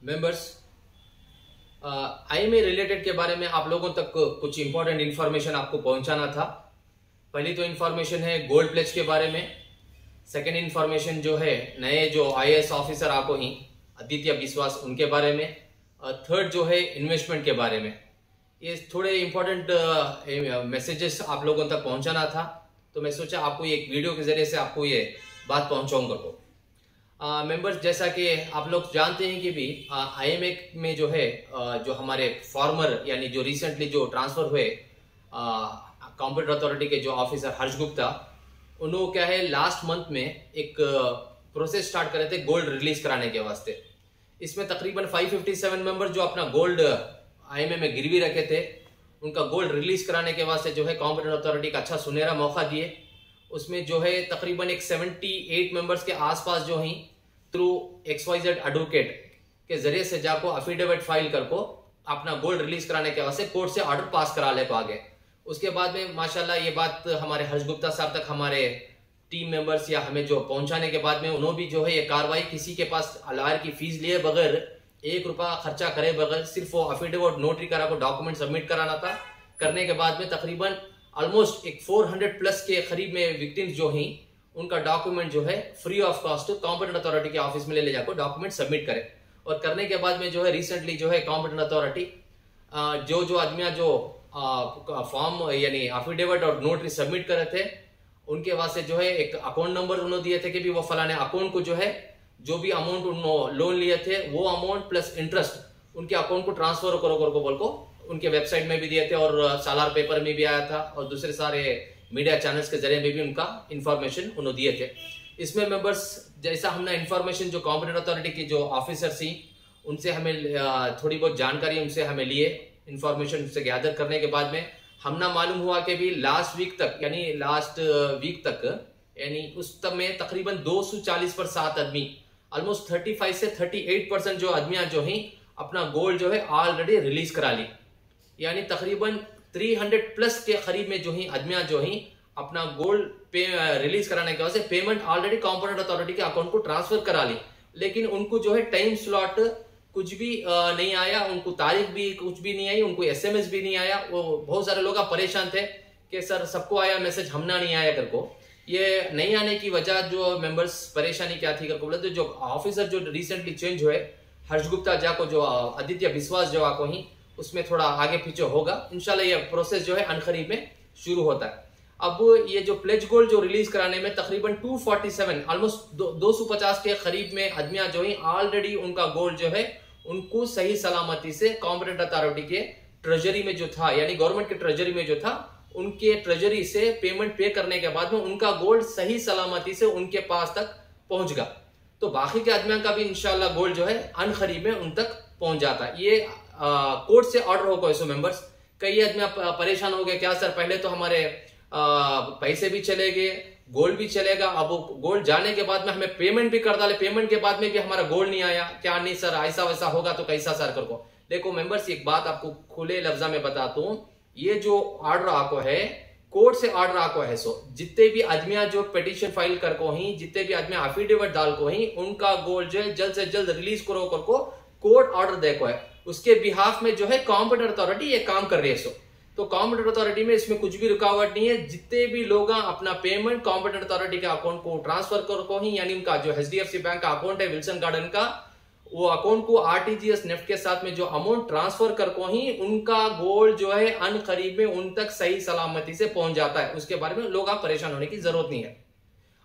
Members, IMA related के बारे में आप लोगों तक कुछ इंपॉर्टेंट इंफॉर्मेशन आपको पहुंचाना था। पहली तो इंफॉर्मेशन है गोल्ड प्लेज के बारे में। सेकंड इंफॉर्मेशन जो है नए जो आईएएस ऑफिसर आपको ही आदित्य बिस्वास उनके बारे में। थर्ड जो है इन्वेस्टमेंट के बारे में। ये थोड़े इंपॉर्टेंट मैसेजेस आप लोगों तक पहुंचाना था, तो मैं सोचा आपको एक वीडियो के जरिए से आपको ये बात पहुंचाऊंगा। तो मेंबर्स, जैसा कि आप लोग जानते हैं कि भी आईएमए में जो है जो हमारे फॉर्मर यानी जो रिसेंटली जो ट्रांसफर हुए कॉम्पिटेंट अथॉरिटी के जो ऑफिसर हर्ष गुप्ता, उन्होंने क्या है लास्ट मंथ में एक प्रोसेस स्टार्ट करे थे गोल्ड रिलीज कराने के वास्ते। इसमें तकरीबन 557 मेंबर जो अपना गोल्ड आईएमए में गिरवी रखे थे, उनका गोल्ड रिलीज कराने के वास्ते जो है कॉम्पिटेंट अथॉरिटी का अच्छा सुनहरा मौका दिए। उसमें जो है तकरीबन एक 78 मेंबर्स के आसपास जो ही थ्रू XYZ एडवोकेट के जरिए से जाको अफिडेविट फाइल करको अपना गोल्ड रिलीज कराने के वास्ते कोर्ट से ऑर्डर पास करा ले पागे। उसके बाद में माशाल्लाह ये बात हमारे हर्ष गुप्ता साहब तक हमारे टीम मेंबर्स या हमें जो पहुंचाने के बाद में उन्होंने भी जो है ये कार्रवाई किसी के पास लॉयर की फीस लिए बगैर, 1 रुपया खर्चा करे बगैर, सिर्फ वो अफिडेविट नोटरी करा को डॉक्यूमेंट सबमिट कराना था। करने के बाद में तकरीबन ऑलमोस्ट एक 400 प्लस के करीब में विक्टिम्स जो ही उनका डॉक्यूमेंट जो है free of cost competent authority के ऑफिस में ले जाकर डॉक्यूमेंट सबमिट करें। और करने के बाद में जो है रिसेंटली जो है कॉम्पिटेंट अथॉरिटी जो आदमियां जो फॉर्म यानी एफिडेविट और नोटरी सबमिट करे थे, उनके वास्ते जो है एक अकाउंट नंबर उन्होंने दिए थे कि भी वो फलाने अकाउंट को जो है जो भी अमाउंट उन्होंने लोन लिए थे वो अमाउंट प्लस इंटरेस्ट उनके अकाउंट को ट्रांसफर करो बोल को उनके वेबसाइट में भी दिए थे और सालार पेपर में भी आया था और दूसरे सारे मीडिया चैनल्स के जरिए में भी उनका इंफॉर्मेशन उन्होंने दिए थे। इसमें मेंबर्स, जैसा हमने इंफॉर्मेशन जो कॉम्पिटेंट अथॉरिटी की जो ऑफिसर थी उनसे हमें थोड़ी बहुत जानकारी उनसे हमें लिए, इंफॉर्मेशन उनसे गैदर करने के बाद में हमने मालूम हुआ कि भी लास्ट वीक तक यानी उस तक में तकरीबन 240 पर 7 आदमी ऑलमोस्ट 35 से 38% जो आदमियां जो ही अपना गोल्ड जो है ऑलरेडी रिलीज करा ली। यानी तकरीबन 300 प्लस के करीब में जो ही आदमियां जो ही अपना गोल्ड रिलीज कराने के वजह से पेमेंट ऑलरेडी कॉम्पिटेंट अथॉरिटी के अकाउंट को ट्रांसफर करा ली, लेकिन उनको जो है टाइम स्लॉट कुछ भी नहीं आया, उनको तारीख भी कुछ भी नहीं आई, उनको SMS भी नहीं आया। वो बहुत सारे लोग परेशान थे कि सर सबको आया मैसेज, हमना नहीं आया कर को। ये नहीं आने की वजह जो मेंबर्स परेशानी क्या थी कर को बोले तो जो ऑफिसर जो रिसेंटली चेंज हुए हर्ष गुप्ता जाको जो आदित्य बिस्वास जो आको ही उसमें थोड़ा आगे पीछे होगा। इंशाल्लाह ये प्रोसेस जो है अनकरीब में शुरू होता है। अब ये जो प्लेज गोल्ड जो रिलीज कराने में तकरीबन 247 ऑलमोस्ट 250 के करीब में आदमियां जो है ऑलरेडी उनका गोल्ड जो है उनको सही सलामती से कॉम्पिटेंट अथॉरिटी के ट्रेजरी में जो था यानी गवर्नमेंट के ट्रेजरी में जो था उनके ट्रेजरी से पेमेंट पे करने के बाद में उनका गोल्ड सही सलामती से उनके पास तक पहुंच गया। तो बाकी के आदमियों का भी इंशाल्लाह गोल्ड जो है अनकरीब में उन तक पहुंच जाता है। ये कोर्ट से ऑर्डर होगा इसो मेंबर्स। कई आदमी परेशान हो गए, क्या सर पहले तो हमारे पैसे भी चले गए, गोल्ड भी चलेगा, अब गोल्ड जाने के बाद में हमें पेमेंट भी कर डाले, पेमेंट के बाद में भी हमारा गोल्ड नहीं आया, क्या नहीं सर ऐसा वैसा होगा तो कैसा सर कर को। देखो मेंबर्स, एक बात आपको खुले लफ्जा में बताता हूं, ये जो ऑर्डर आपको है कोर्ट से ऑर्डर आपको है सो जितने भी आदमियां जो पिटीशन फाइल कर को ही, जितने भी आदमी एफिडेविट डाल को ही उनका गोल्ड जो है जल्द से जल्द रिलीज करो कर को कोर्ट ऑर्डर देखो है। उसके बिहाफ में जो है कॉम्पिटेंट अथॉरिटी ये काम कर रही है सो। तो कॉम्पिटेंट अथॉरिटी में इसमें कुछ भी रुकावट नहीं है। जितने भी लोग अपना पेमेंट कॉम्पिटेंट अथॉरिटी के अकाउंट को ट्रांसफर कर को ही, यानी उनका जो HDFC बैंक का अकाउंट है विल्सन गार्डन का, वो अकाउंट को RTGS नेफ्ट के साथ में जो अमाउंट ट्रांसफर कर को ही उनका गोल्ड जो है अनकरीब में उन तक सही सलामती से पहुंच जाता है। उसके बारे में लोग आप परेशान होने की जरूरत नहीं है।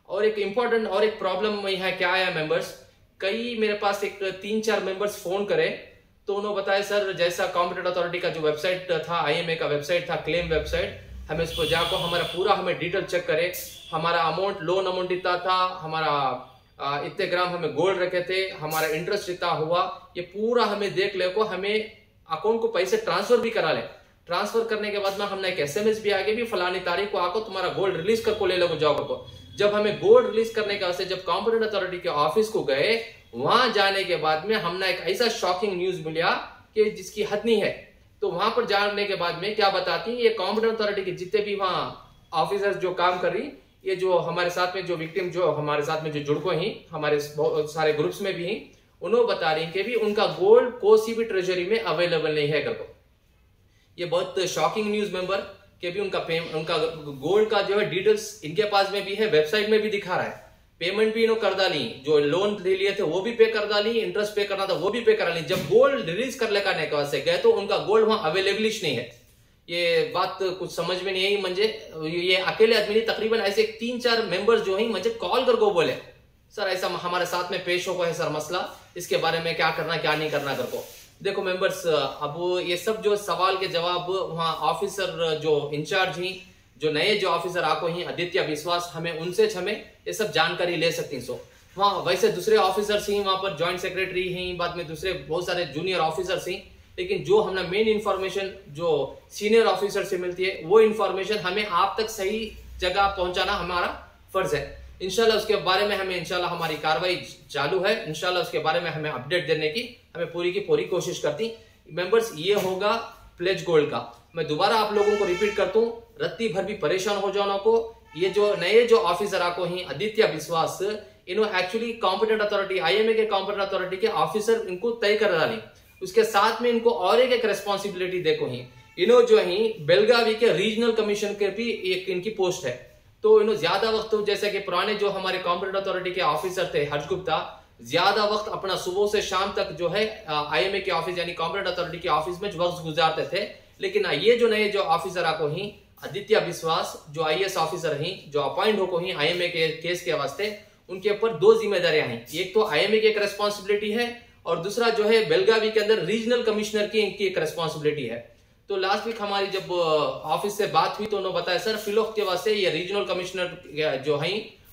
और एक इंपॉर्टेंट और एक प्रॉब्लम है, क्या है मेंबर्स, कई मेरे पास एक 3-4 मेंबर्स फोन करे तो उन्होंने बताया सर जैसा कॉम्पिटेंट अथॉरिटी का जो वेबसाइट था, आईएमए का वेबसाइट था, क्लेम वेबसाइट, हमें इसको जाकर हमारा पूरा हमें डिटेल चेक करे, हमारा अमाउंट लोन अमाउंट इतना था, हमारा इतने ग्राम हमें गोल्ड रखे थे, हमारा इंटरेस्ट इतना हुआ, ये पूरा हमें देख ले को हमें अकाउंट को पैसे ट्रांसफर भी करा ले। ट्रांसफर करने के बाद में हमने एक SMS भी आगे भी फलानी तारीख को आको तुम्हारा गोल्ड रिलीज कर को ले लो जाओ को। जब हमें गोल्ड रिलीज करने का जब कॉम्पिटेंट अथॉरिटी के ऑफिस को गए, वहां जाने के बाद में हमने एक ऐसा शॉकिंग न्यूज मिला कि जिसकी हद नहीं है। तो वहां पर जाने के बाद में क्या बताती है, ये कॉम्पिटेंट अथॉरिटी के जितने भी वहां ऑफिसर्स जो काम कर रही, ये जो हमारे साथ में जो विक्टिम जो हमारे साथ में जो जुड़को ही हमारे बहुत सारे ग्रुप्स में भी हैं, उन्होंने बता रही कि भी उनका गोल्ड कोई भी ट्रेजरी में अवेलेबल नहीं है करको। ये बहुत शॉकिंग न्यूज मेंबर कि भी उनका गोल्ड का जो है डिटेल्स इनके पास में भी है, वेबसाइट में भी दिखा रहा है। पेमेंट भी इन्होंने कर डाली, जो लोन ले लिए थे वो भी पे कर डाली, इंटरेस्ट पे करना था वो भी पे करा ली। जब गोल्ड रिलीज कर ले करने के बाद से गए तो उनका गोल्ड वहां अवेलेबलिश नहीं है। ये बात कुछ समझ में नहीं आई मुझे। ये अकेले आदमी तकरीबन ऐसे 3-4 मेंबर्स जो है मुझे कॉल करके बोले सर ऐसा हमारे साथ में पेश होगा है सर मसला, इसके बारे में क्या करना क्या नहीं करना करको। देखो मेंबर्स, अब ये सब जो सवाल के जवाब वहाँ ऑफिसर जो इंचार्ज ही, जो नए जो ऑफिसर आको ही आदित्य विश्वास, हमें उनसे हमें ये सब जानकारी ले सकती। सो वहाँ वैसे दूसरे ऑफिसर्स ही वहाँ पर ज्वाइंट सेक्रेटरी ही, बाद में दूसरे बहुत सारे जूनियर ऑफिसर्स ही, लेकिन जो हमें मेन इंफॉर्मेशन जो सीनियर ऑफिसर से मिलती है वो इंफॉर्मेशन हमें आप तक सही जगह पहुंचाना हमारा फर्ज है। इंशाल्लाह उसके बारे में हमें इंशाल्लाह हमारी कार्रवाई चालू है। इंशाल्लाह उसके बारे में हमें अपडेट देने की हमें पूरी की पूरी कोशिश करती। मेंबर्स, ये होगा प्लेज गोल्ड का। मैं दोबारा आप लोगों को रिपीट करता हूँ, रत्ती भर भी परेशान हो जाना को। ये जो नए जो ऑफिसर आको ही आदित्य विश्वास, इन्होंने एक्चुअली कॉम्पिटेंट अथॉरिटी आईएमए के कॉम्पिटेंट अथॉरिटी के ऑफिसर इनको तय कर डाली। उसके साथ में इनको और एक रेस्पॉन्सिबिलिटी देखो ही, इन्हों जो ही बेलगावी के रीजनल कमीशन के भी एक इनकी पोस्ट है। तो इन्हों ज्यादा वक्त, जैसे कि पुराने जो हमारे कॉम्पिटेंट अथॉरिटी के ऑफिसर थे हर्ष गुप्ता, ज्यादा वक्त अपना सुबह से शाम तक जो है आईएमए के ऑफिस यानी कॉम्पिटेंट अथॉरिटी के ऑफिस में वक्त गुजारते थे। लेकिन ये जो नए जो ऑफिसर आको ही आदित्य विश्वास, जो आईएएस ऑफिसर ही, जो अपॉइंट होको ही आईएमए के केस के वास्ते, उनके ऊपर 2 जिम्मेदारियां हैं। एक तो आईएमए की एक रेस्पॉन्सिबिलिटी है और दूसरा जो है बेलगावी के अंदर रीजनल कमिश्नर की इनकी एक रेस्पॉन्सिबिलिटी है। तो लास्ट वीक हमारी जब ऑफिस से बात हुई तो उन्होंने बताया सर फिलौक के वास्ते ये रीजनल कमिश्नर जो है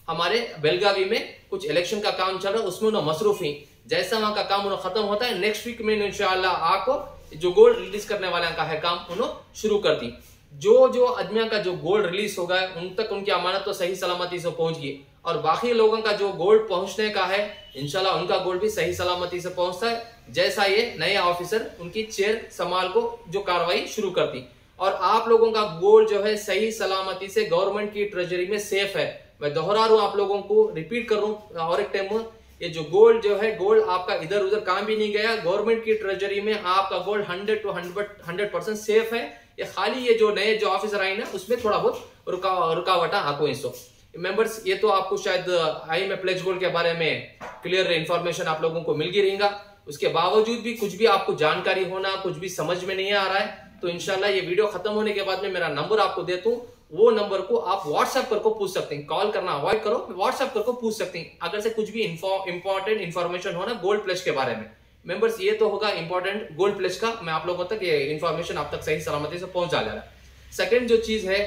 हमारे बेलगावी में कुछ इलेक्शन का काम चल रहा है, उसमें उन्होंने मसरूफ ही। जैसा वहां का काम उन्होंने खत्म होता है नेक्स्ट वीक में इंशाल्लाह आपको जो गोल्ड रिलीज करने वाले का है काम उन्होंने शुरू कर दी। जो आदमियों का जो गोल्ड रिलीज होगा उन तक उनकी अमानत तो सही सलामती से पहुंच गई, और बाकी लोगों का जो गोल्ड पहुंचने का है इंशाल्लाह उनका गोल्ड भी सही सलामती से पहुंचता है, जैसा ये नए ऑफिसर उनकी चेयर संभाल को जो कार्रवाई शुरू करती। और आप लोगों का गोल्ड जो है सही सलामती से गवर्नमेंट की ट्रेजरी में सेफ है। मैं दोहरा रहा हूं, आप लोगों को रिपीट कर रहा हूं और एक टाइम, ये जो गोल्ड जो है, गोल्ड आपका इधर उधर काम भी नहीं गया, गवर्नमेंट की ट्रेजरी में आपका गोल्ड 100% सेफ है। ये खाली ये जो नए जो ऑफिसर आए ना उसमें थोड़ा बहुत रुकावट आपको इसको। मेंबर्स, ये तो आपको शायद आईएमए प्लेज गोल्ड के बारे में क्लियर इंफॉर्मेशन आप लोगों को मिल गई रहेगा। उसके बावजूद भी कुछ भी आपको जानकारी होना, कुछ भी समझ में नहीं आ रहा है, तो इंशाल्लाह ये वीडियो खत्म होने के बाद में मेरा नंबर आपको देता हूँ, वो नंबर को आप व्हाट्सएप करके पूछ सकते हैं। कॉल करना अवॉइड करो, व्हाट्सएप करके पूछ सकते हैं अगर से कुछ भी इंपॉर्टेंट इंफॉर्मेशन हो ना गोल्ड प्लेज के बारे में। मेंबर्स, ये तो होगा इंपॉर्टेंट गोल्ड प्लेज का, मैं आप लोगों तक ये इंफॉर्मेशन आप तक सही सलामती से पहुंचा जा रहा है। सेकेंड जो चीज है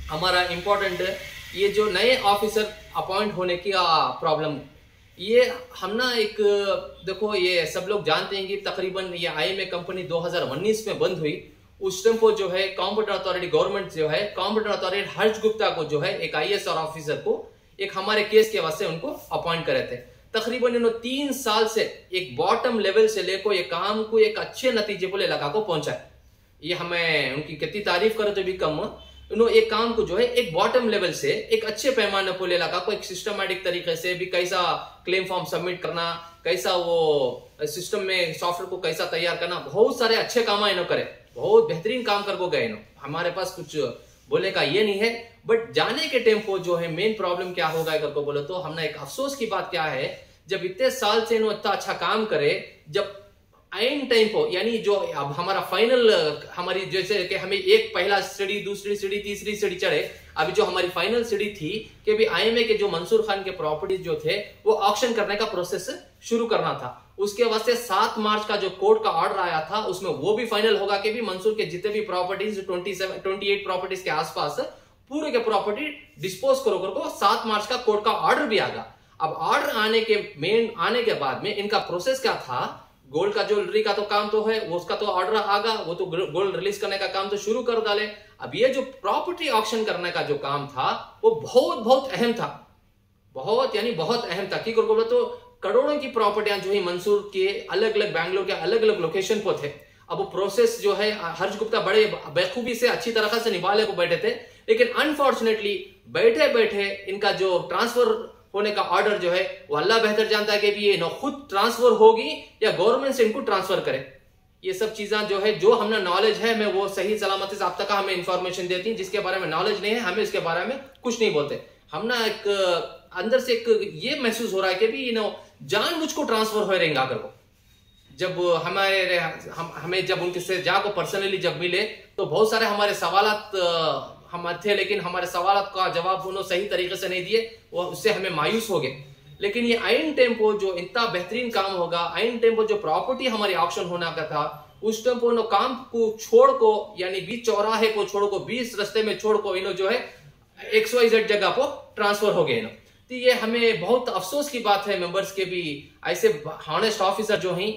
हमारा इंपॉर्टेंट, ये जो नए ऑफिसर अपॉइंट होने की प्रॉब्लम, ये हम ना एक देखो, ये सब लोग जानते हैं कि तकरीबन ये आईएमए कंपनी 2019 में बंद हुई। उस टाइम को जो है कॉम्पिटेंट अथॉरिटी गवर्नमेंट जो है कॉम्पिटेंट अथॉरिटी हर्ष गुप्ता को जो है एक आईएएस ऑफिसर को एक हमारे केस के वास्ते उनको अपॉइंट करे थे। तकरीबन इन्होंने 3 साल से एक बॉटम लेवल से लेकर ये काम को एक अच्छे नतीजे को ले लगा को पहुंचा है। ये हमें उनकी कितनी तारीफ करे तो भी कम। उन्होंने एक काम को जो है एक बॉटम लेवल से एक अच्छे पैमाने को ले लगा को एक सिस्टमैटिक तरीके से भी, कैसा क्लेम फॉर्म सबमिट करना, कैसा वो सिस्टम में सॉफ्टवेयर को कैसा तैयार करना, बहुत सारे अच्छे काम इन्होंने करे, बहुत बेहतरीन काम कर गए इन्होंने। हमारे पास कुछ बोलने का ये नहीं है, बट जाने के टाइम को जो है मेन प्रॉब्लम क्या होगा अगर को बोले तो हमने एक अफसोस की बात क्या है, जब इतने साल से इन्होंने इतना अच्छा काम करे, जब आइन टाइम को यानी जो अब हमारा फाइनल हमारी जैसे कि हमें एक पहला सीढ़ी, दूसरी सीढ़ी, तीसरी सीढ़ी चढ़े, अभी जो हमारी फाइनल सीढ़ी थी कि भी आईएमए के जो मंसूर खान के प्रॉपर्टीज जो थे वो ऑक्शन करने का प्रोसेस शुरू करना था। उसके वास्ते 7 मार्च का जो कोर्ट का ऑर्डर आया था उसमें वो भी फाइनल होगा कि भी मंसूर के जितने भी प्रॉपर्टीज 28 प्रॉपर्टीज के आसपास पूरे के प्रॉपर्टी डिस्पोज करो कर को 7 मार्च का कोर्ट का ऑर्डर भी आगा। अब ऑर्डर आने के बाद में इनका प्रोसेस क्या था, गोल्ड का ज्वेलरी का तो काम तो है, वो उसका तो ऑर्डर आगा, वो तो गोल्ड रिलीज करने का काम तो शुरू कर डाले। अब ये जो प्रॉपर्टी ऑक्शन करने का जो काम था वो बहुत अहम था, बहुत यानी बहुत अहम था। कि बोलो तो करोड़ों की प्रॉपर्टियां जो है मंसूर के अलग अलग बैंगलोर के अलग अलग लोकेशन पर थे। अब वो प्रोसेस जो है हर्ष गुप्ता बड़े बेखूबी से अच्छी तरह से निभाले को बैठे थे, लेकिन अनफॉर्चुनेटली बैठे बैठे इनका जो ट्रांसफर होने का ऑर्डर जो है वो अल्लाह बेहतर जानता है कि भी ये न खुद ट्रांसफर होगी या गवर्नमेंट से इनको ट्रांसफर करे। ये सब चीजें जो है जो हमने नॉलेज है मैं वो सही सलामती से आप तक हमें इंफॉर्मेशन देती हैं। जिसके बारे में नॉलेज नहीं है हमें इसके बारे में कुछ नहीं बोलते। हम ना एक अंदर से एक ये महसूस हो रहा है कि भी जानबूझ को ट्रांसफर हो रहेंगे आकर को। जब हमें जब उनके से जाको पर्सनली जब मिले तो बहुत सारे हमारे सवालात हम थे, लेकिन हमारे सवालात का जवाब उन्होंने सही तरीके से नहीं दिए, वो उससे हमें मायूस हो गए। लेकिन ये आइन टेम्पो जो इतना बेहतरीन काम होगा, आइन टेम्पो जो प्रॉपर्टी हमारी ऑक्शन होना का था, उस टेम्पो नो काम को छोड़ को यानी बीच चौराहे को छोड़ को 20 रास्ते में छोड़ को इन्हों जो है XYZ जगह को ट्रांसफर हो गए। तो ये हमें बहुत अफसोस की बात है मेंबर्स के भी, ऐसे हॉनेस्ट ऑफिसर जो हैं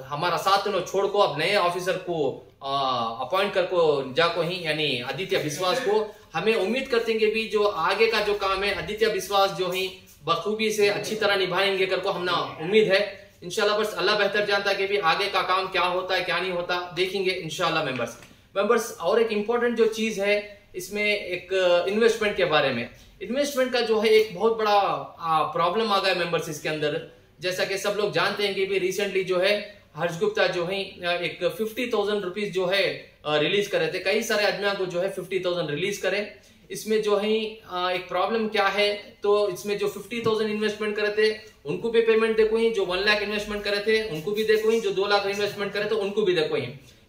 हमारा साथ छोड़ को अब नए ऑफिसर को अपॉइंट कर को जाको ही यानी आदित्य विश्वास को हमें उम्मीद करते हैं कि भी जो आगे का जो काम है आदित्य विश्वास जो है बखूबी से अच्छी तरह निभाएंगे कर को हमने उम्मीद है इंशाल्लाह। बस अल्लाह बेहतर जानता है कि भी आगे का काम क्या होता है क्या नहीं होता, देखेंगे इंशाल्लाह। मेंबर्स और एक इंपॉर्टेंट जो चीज है इसमें एक इन्वेस्टमेंट के बारे में, इन्वेस्टमेंट का जो है एक बहुत बड़ा प्रॉब्लम आ गया मेंबर्स इसके अंदर। जैसा कि सब लोग जानते हैं कि भी रिसेंटली जो है हर्ष गुप्ता जो है एक 50,000 रुपीज जो है रिलीज करे थे। कई सारे आदमियों को जो है 50,000 रिलीज करे। इसमें जो है एक प्रॉब्लम क्या है, तो इसमें जो 50,000 इन्वेस्टमेंट करे थे उनको भी पेमेंट देखो ही, जो 1 लाख इन्वेस्टमेंट करे थे उनको भी देखो ही, जो 2 लाख इन्वेस्टमेंट करे थे उनको भी देखो ही।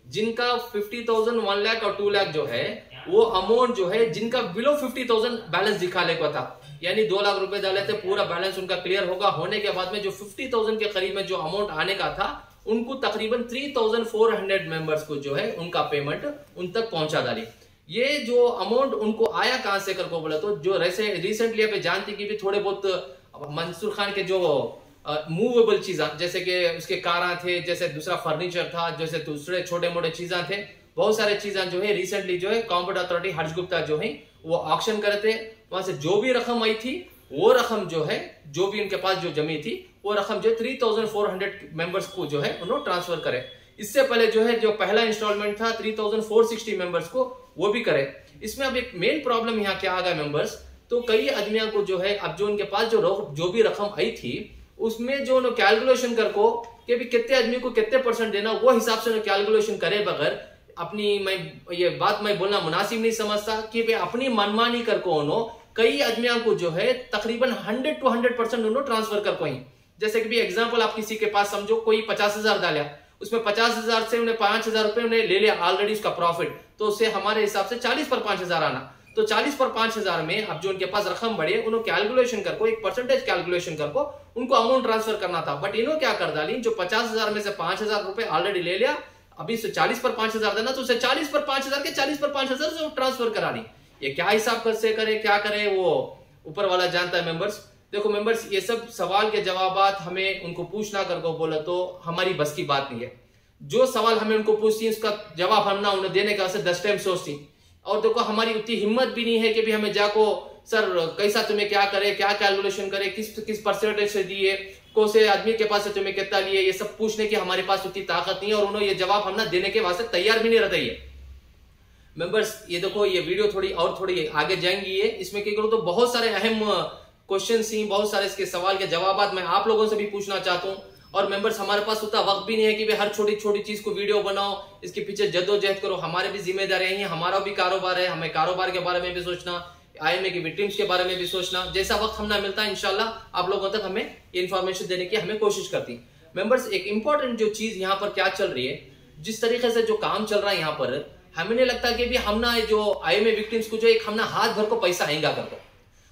जिनका 50,000, 1 लाख और 2 लाख जो है वो अमाउंट जो है जिनका बिलो 50,000 बैलेंस दिखाने को था, यानी 2 लाख रुपए डाले थे, पूरा बैलेंस उनका क्लियर होगा। होने के बाद में जो 50,000 के करीब में जो अमाउंट आने का था उनको तकरीबन 3,400 मेंबर्स को जो है उनका पेमेंट उन तक पहुंचा डाली। ये जो अमाउंट उनको आया कहां से कर को बोला तो जो रिसेंटली आप जानते कि भी थोड़े बहुत मंसूर खान के जो मूवेबल चीजा जैसे कि उसके कारा थे, जैसे दूसरा फर्नीचर था, जैसे दूसरे छोटे मोटे चीजा थे, बहुत सारे चीजा जो है रिसेंटली जो है कॉम्पिटेंट अथॉरिटी हर्ष गुप्ता जो है वो ऑक्शन करे थे। वहां से जो भी रकम आई थी वो रकम जो है जो भी उनके पास जो जमी थी वो रकम जो 3,400 मेंबर्स को जो है उन्होंने ट्रांसफर करे। इससे पहले जो है जो पहला इंस्टॉलमेंट था 3,460 मेंबर्स को वो भी करे। इसमें अब एक मेन प्रॉब्लम यहाँ क्या आ गया मेंबर्स, तो कई आदमियों को जो है अब जो उनके पास जो भी रकम आई थी उसमें जो कैलकुलेशन कर को कि भी कितने आदमी को कितने % देना, वो हिसाब से कैलकुलेशन करे बगैर अपनी मैं ये बात मैं बोलना मुनासिब नहीं समझता कि भाई अपनी मनमानी कर को उन्होंने कई आदमियों को जो है तकरीबन 100 to 100% उन्होंने ट्रांसफर कर को ही। जैसे कि भी एग्जांपल आप किसी के पास समझो कोई 50,000 डाला, उसमें 50,000 से उन्हें 5,000 रुपए उन्हें ले लिया ऑलरेडी उसका प्रॉफिट, तो उससे हमारे हिसाब से 40 पर 5,000 आना। तो 40 पर 5,000 में अब जो उनके पास रकम बढ़े उन्होंने कैलकुलेशन कर को एक परसेंटेज कैलकुलेशन कर को उनको अमाउंट ट्रांसफर करना था। बट इन्होंने क्या कर डाली, जो 50,000 में से 5,000 रुपए ऑलरेडी ले लिया, अभी से 40 पर 5,000 देना, तो उसे 40 पर 5,000 के 40 पर 5,000 से ट्रांसफर करानी। ये क्या हिसाब से करे क्या करे वो ऊपर वाला जानता है मेंबर्स। देखो मेंबर्स ये सब सवाल के जवाबात हमें उनको पूछना कर को बोला तो हमारी बस की बात नहीं है। जो सवाल हमें उनको पूछती उसका जवाब हम ना उन्हें देने का 10 टाइम सोचती, और देखो हमारी उतनी हिम्मत भी नहीं है कि भी हमें जाको सर कैसा तुम्हें क्या करे, क्या कैलकुलेशन करे, किस परसेंटेज से दिए, कौन से आदमी के पास से तुम्हें कितना लिए, ये सब पूछने की हमारे पास उतनी ताकत नहीं है और उन्होंने ये जवाब हम ना देने के वास्ते तैयार भी नहीं रहते ये मेंबर्स। ये देखो ये वीडियो थोड़ी आगे जाएंगी, ये इसमें क्या करो तो बहुत सारे अहम क्वेश्चन ही, बहुत सारे इसके सवाल के जवाब मैं आप लोगों से भी पूछना चाहता हूँ। और मेंबर्स हमारे पास उतना वक्त भी नहीं है कि हर छोटी छोटी चीज को वीडियो बनाओ, इसके पीछे जद्दोजहद करो। हमारे भी जिम्मेदारियां हैं, हमारा भी कारोबार है, हमें कारोबार के बारे में भी सोचना, IMA की विक्टिम्स के बारे में भी सोचना। जैसा वक्त हमने मिलता है इंशाल्लाह आप लोगों तक हमें इन्फॉर्मेशन देने की हमें कोशिश करती। मेंबर्स एक इंपॉर्टेंट जो चीज यहाँ पर क्या चल रही है, जिस तरीके से जो काम चल रहा है यहाँ पर, हमें नहीं लगता कि भी हमना जो IMA विक्टिम्स को जो एक हमना हाथ भर को पैसा आएगा करके।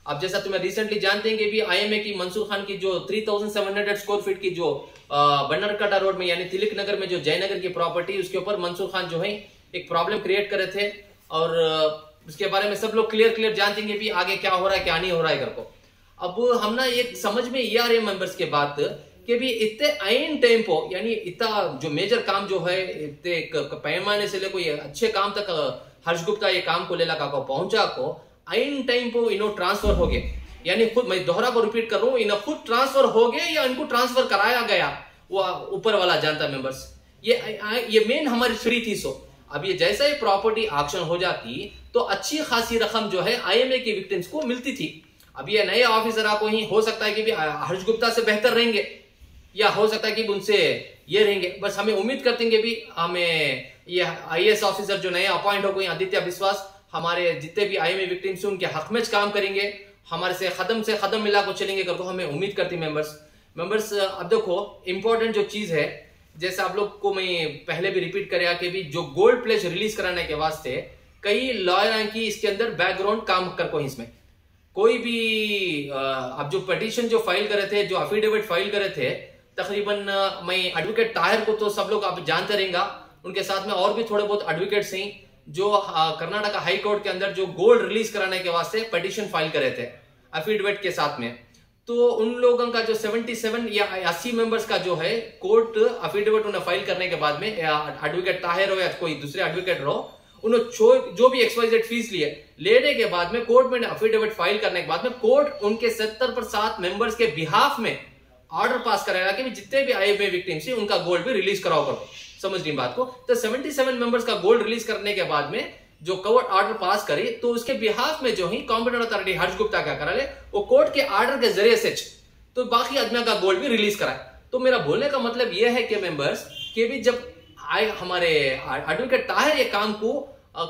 अब जैसा तुम्हें रिसेंटली जानते हैं कि भी IMA की मंसूर खान की जो 3,700 स्क्वायर फीट की जो बन्नरकटा रोड में यानी तिलक नगर में जो जयनगर की प्रॉपर्टी, उसके ऊपर मंसूर खान जो है एक प्रॉब्लम क्रिएट करे थे और उसके बारे में सब लोग क्लियर जानते हैं कि आगे क्या हो रहा है क्या नहीं हो रहा है करको। अब हम ना एक समझ में ये आ रही है मेंबर्स के बात कि भी इतने आइन टाइम को यानी इतना जो मेजर काम जो है इतने पैमाने से लेको ये अच्छे काम तक हर्ष गुप्ता ये काम को ले लगा को पहुंचा को आइन टाइम को इन्हों ट्रांसफर हो गए, यानी खुद मैं दोहरा को रिपीट कर रहा हूं, इन्हें खुद ट्रांसफर हो गए या इनको ट्रांसफर कराया गया वो ऊपर वाला जानता है मेंबर्स। ये मेन हमारी सीढ़ी थी। सो अब ये जैसा ही प्रॉपर्टी ऑक्शन हो जाती तो अच्छी खासी रकम जो है IMA की विक्टिम्स को मिलती थी। अब ये नए ऑफिसर आपको ही हो सकता है कि भी हर्ष गुप्ता से बेहतर रहेंगे, या हो सकता है कि उनसे ये रहेंगे। बस हमें उम्मीद करते हैं कि भी हमें ये IAS ऑफिसर जो नए अपॉइंट हो गए आदित्य बिस्वास, हमारे जितने भी IMA विक्टिम्स उनके हक में काम करेंगे, हमारे से कदम मिला को चलेंगे करके हमें उम्मीद करती मेंबर्स। अब देखो इंपॉर्टेंट जो चीज है, जैसे आप लोग को मैं पहले भी रिपीट कराया कि भी जो गोल्ड प्लेज रिलीज कराने के वास्ते कई लॉयर की इसके अंदर बैकग्राउंड काम कर को इसमें कोई भी अब जो पिटीशन जो फाइल करे थे, जो अफिडेविट फाइल करे थे, तकरीबन मैं एडवोकेट ताहिर को तो सब लोग आप जानते रहेंगे, उनके साथ में और भी थोड़े बहुत एडवोकेट्स हैं जो कर्नाटक हाई कोर्ट के अंदर जो गोल्ड रिलीज कराने के वास्ते पिटीशन फाइल करे थे अफिडेविट के साथ में। तो उन लोगों का जो 77 या 80 मेंबर्स का जो है कोर्ट अफिडेविट उन्हें फाइल करने के बाद में, एडवोकेट ताहिर हो या कोई दूसरे एडवोकेट रहो, उन्होंने जो भी XYZ फीस लेने के बाद में कोर्ट में अफिडेविट फाइल करने के बाद में कोर्ट उनके 70% मेंबर्स के बिहाफ में ऑर्डर पास कराएगा कि जितने भी IMA विक्टिम्स हैं उनका गोल्ड भी रिलीज कराओ करो। समझ रही बात को? तो 77 मेंबर्स का गोल्ड रिलीज करने के बाद में जो कोर्ट ऑर्डर पास करे तो उसके बिहाफ में जो ही कॉम्पिटेंट अथॉरिटी हर्ष गुप्ता क्या करा ले, वो कोर्ट के ऑर्डर के जरिए से तो बाकी आदमियों का गोल्ड भी रिलीज कराए। तो मेरा बोलने का मतलब यह है कि मेंबर्स के भी जब हमारे एडवोकेट ताहिर ये काम को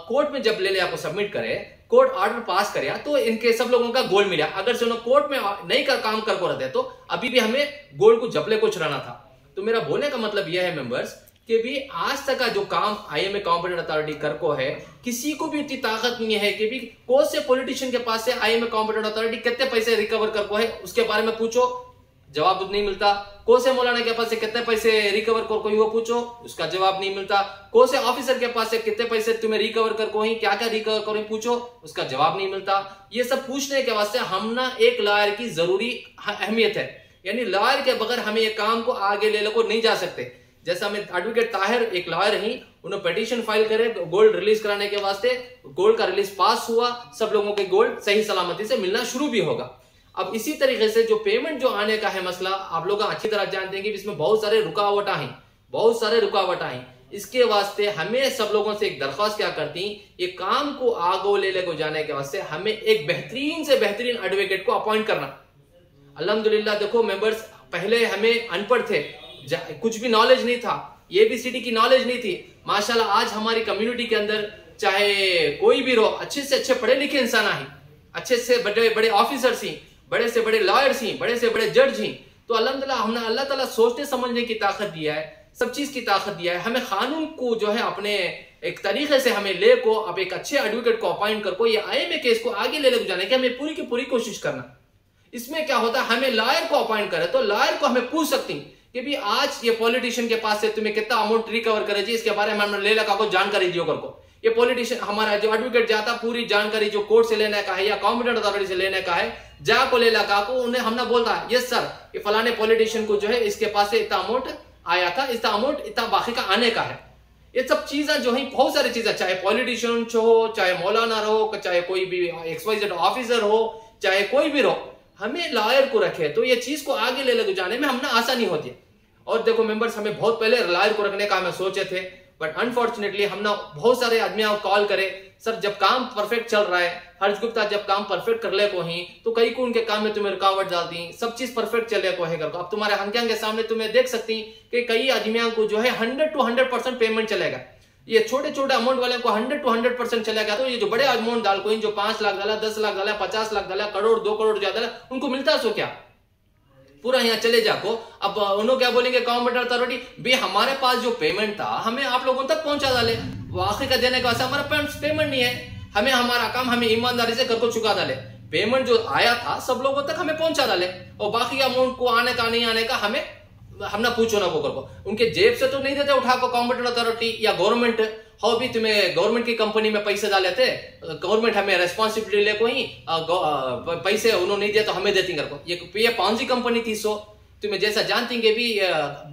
कोर्ट में जब ले लिया को सबमिट करे, कोर्ट ऑर्डर पास करे, तो इनके सब लोगों का गोल्ड मिला। अगर से उन्होंने कोर्ट में नहीं का काम कर को रहते तो अभी भी हमें गोल्ड को जपले को चुराना था। तो मेरा बोलने का मतलब यह है मेंबर्स कि भी आज तक का जो काम IMA कॉम्पिटेंट अथॉरिटी कर को है, किसी को भी इतनी ताकत नहीं है कि भी कौन से पॉलिटिशियन के पास से IMA कॉम्पिटेंट अथॉरिटी कितने पैसे रिकवर कर को है उसके बारे में पूछो, जवाब नहीं मिलता। कौन से मौलाना के पास से कितने पैसे रिकवर कर कोई वो पूछो, उसका जवाब नहीं मिलता। कौन से ऑफिसर के पास से कितने पैसे तुम्हें रिकवर कर कोई क्या क्या रिकवर करो पूछो, उसका जवाब नहीं मिलता। ये सब पूछने के वास्ते हम ना एक लॉयर की जरूरी अहमियत है, यानी लॉयर के बगैर हमें ये काम को आगे ले को नहीं जा सकते। जैसा हमें एडवोकेट ताहिर एक लॉयर ही, उन्होंने पिटीशन फाइल करे गोल्ड रिलीज कराने के वास्ते, गोल्ड का रिलीज पास हुआ, सब लोगों के गोल्ड सही सलामती से मिलना शुरू भी होगा। अब इसी तरीके से जो पेमेंट जो आने का है मसला, आप लोग अच्छी तरह जानते हैं कि इसमें बहुत सारे रुकावट हैं। इसके वास्ते हमें सब लोगों से एक दरख्वास्त क्या करती, ये काम को आगे ले को जाने के वास्ते हमें एक बेहतरीन से बेहतरीन एडवोकेट को अपॉइंट करना। अल्हम्दुलिल्लाह देखो मेंबर्स, पहले हमें अनपढ़ थे, कुछ भी नॉलेज नहीं था, ABCD की नॉलेज नहीं थी। माशाल्लाह आज हमारी कम्युनिटी के अंदर चाहे कोई भी रहो, अच्छे से अच्छे पढ़े लिखे इंसान ही, अच्छे से बड़े बड़े ऑफिसर्स ही, बड़े से बड़े लॉयर्स ही, बड़े से बड़े जज ही। तो अल्हम्दुलिल्लाह हमने अल्लाह ताला सोचने समझने की ताकत दिया है, सब चीज की ताकत दिया है। हमें कानून को जो है अपने एक तरीके से हमें ले को अब एक अच्छे एडवोकेट को अपॉइंट कर को ये IMA केस को आगे ले जाने की हमें पूरी की पूरी कोशिश करना। इसमें क्या होता है, हमें लॉयर को अपॉइंट करे तो लॉयर को हमें पूछ सकती कि भी आज ये पॉलिटिशियन के पास से तुम्हें कितना अमाउंट रिकवर करे जी, इसके बारे में हमने ले लगा को जानकारी दियो कर को। ये पॉलिटिशियन हमारा जो एडवोकेट जाता पूरी जानकारी जो कोर्ट से लेने का है या कॉम्पिटेंट अथॉरिटी से लेने का है, जा को ले लगा को उन्हें हमने बोलता है यस सर ये फलाने पॉलिटिशियन को जो है इसके पास से इतना अमाउंट आया था, इतना अमाउंट इतना बाकी का आने का है। ये सब चीजें जो है बहुत सारी चीजें, चाहे पॉलिटिशियन हो, चाहे मौलाना रहो, चाहे कोई भी XYZ ऑफिसर हो, चाहे कोई भी रहो, हमें लॉयर को रखे तो ये चीज को आगे ले जाने में हमने आसानी होती है। और देखो मेंबर्स, हमें बहुत पहले लॉयर को रखने का हमें सोचे थे, बट अनफॉर्चुनेटली हमने बहुत सारे आदमियों को कॉल करे, सर जब काम परफेक्ट चल रहा है, हर्ष गुप्ता जब काम परफेक्ट कर ले को ही तो कई को उनके काम में तुम्हें रुकावट डालती, सब चीज परफेक्ट चले को है। अब तुम्हारे हंकियां के सामने तुम्हें देख सकती कि कई आदमियों को जो है 100 to 100% पेमेंट चलेगा। ये छोटे छोटे अमाउंट वाले को 100 to 100% चलेगा। तो ये जो बड़े अमाउंट डाल को जो 5 लाख डाला, 10 लाख डाला, 50 लाख डाला, करोड़ 2 करोड़ ज्यादा उनको मिलता सो क्या पूरा यहाँ चले जाको। अब उन्होंने क्या बोलेंगे कॉम्पिटेंट अथॉरिटी, भाई हमारे पास जो पेमेंट था हमें आप लोगों तक पहुंचा डाले, आखिर का देने का वास्ते हमारा पेमेंट नहीं है, हमें हमारा काम हमें ईमानदारी से कर को चुका डाले, पेमेंट जो आया था सब लोगों तक हमें पहुंचा डाले, और बाकी अमाउंट को आने का नहीं आने का हमें हमने पूछो ना वो कर उनके जेब से तो नहीं देते उठा को कॉम्पिटेंट अथॉरिटी या गवर्नमेंट हो भी तुम्हें गवर्नमेंट की कंपनी में पैसे डाले थे, गवर्नमेंट हमें रेस्पॉन्सिबिलिटी ले को ही पैसे उन्होंने नहीं दिया तो हमें देती कर को। ये पॉन्जी कंपनी थी। सो तुम्हें जैसा जानती है भी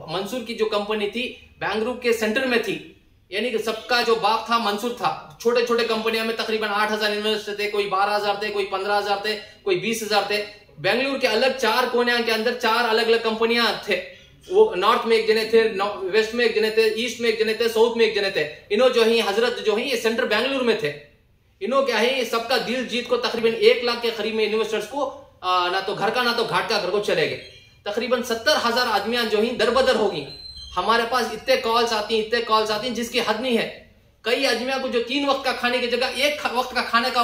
मंसूर की जो कंपनी थी बेंगलुरु के सेंटर में थी, यानी कि सबका जो बाप था मंसूर था। छोटे छोटे कंपनियों में तकरीबन 8,000 इन्वेस्टर थे, कोई 12,000 थे, कोई 15,000 थे, कोई 20,000 थे। बेंगलुरु के अलग 4 कोने के अंदर 4 अलग अलग कंपनियां थे। वो नॉर्थ में एक जने थे, वेस्ट में एक जने थे, ईस्ट में एक जने थे, साउथ में एक जने थे। इन्हों जो ही हजरत जो ही ये सेंटर बेंगलुरु में थे। इन्हों क्या है, सबका दिल जीत को तकरीबन 1 लाख के करीब में इन्वेस्टर्स को ना तो घर का ना तो घाट का घर को चले गए। तकरीबन 70,000 आदमियां जो ही दरबदर होगी। हमारे पास इतने कॉल्स आती हैं जिसकी हद नहीं है। कई आदमियों को जो 3 वक्त का खाने की जगह 1 वक्त का खाने का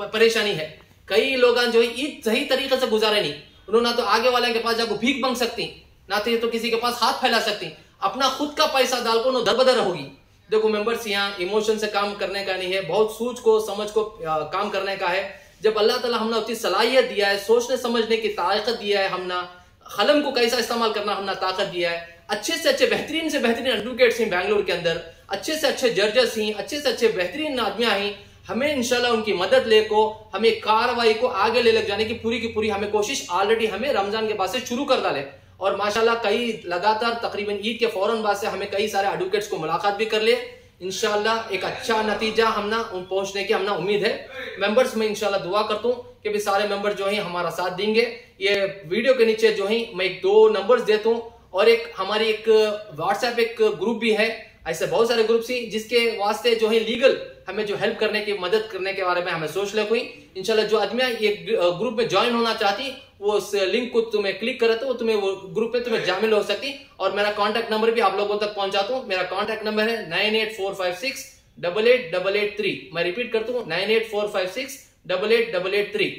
परेशानी है। कई लोग जो ईद सही तरीके से गुजारे नहीं, उन्होंने ना तो आगे वाले के पास जाकर भीख मांग सकती, ना तो किसी के पास हाथ फैला सकती, अपना खुद का पैसा डालकर उन्होंने दरबदर होगी। देखो मेंबर्स, यहाँ इमोशन से काम करने का नहीं है, बहुत सूझ को समझ को काम करने का है। जब अल्लाह ताला हमने उतनी सलाहियत दिया है, सोचने समझने की ताकत दिया है, हमने कलम को कैसा इस्तेमाल करना हमने ताकत दिया है। अच्छे से अच्छे बेहतरीन से बेहतरीन एडवोकेट्स हैं बैंगलोर के अंदर, अच्छे से अच्छे जजेस हैं, अच्छे से अच्छे बेहतरीन आदमियां हैं। हमें इंशाल्लाह उनकी मदद लेको हमें कार्रवाई को आगे ले जाने की पूरी हमें कोशिश ऑलरेडी हमें रमजान के बाद से शुरू कर डाले। और माशाल्लाह कई लगातार तकरीबन ईद के फौरन बाद से हमें कई सारे एडवोकेट्स को मुलाकात भी कर ले। इंशाल्लाह एक अच्छा नतीजा हमना पहुंचने की हमना उम्मीद है। मेंबर्स में इंशाल्लाह दुआ करता हूँ कि भी सारे मेंबर जो हैं हमारा साथ देंगे। ये वीडियो के नीचे जो है मैं 2 नंबर्स देता हूँ और एक हमारी एक व्हाट्सएप एक ग्रुप भी है। ऐसे बहुत सारे ग्रुप्स हैं जिसके वास्ते जो है लीगल हमें जो हेल्प करने की मदद करने के बारे में हमें सोच ले कोई। इंशाल्लाह जो आदमी ये ग्रुप में ज्वाइन होना चाहती वो उस लिंक को तुम्हें क्लिक करे तो तुम्हें वो ग्रुप में तुम्हें शामिल हो सकती। और मेरा कांटेक्ट नंबर भी आप लोगों तक पहुंचाता हूँ। मेरा कांटेक्ट नंबर है 9845688883। मैं रिपीट करता हूँ 9845688883।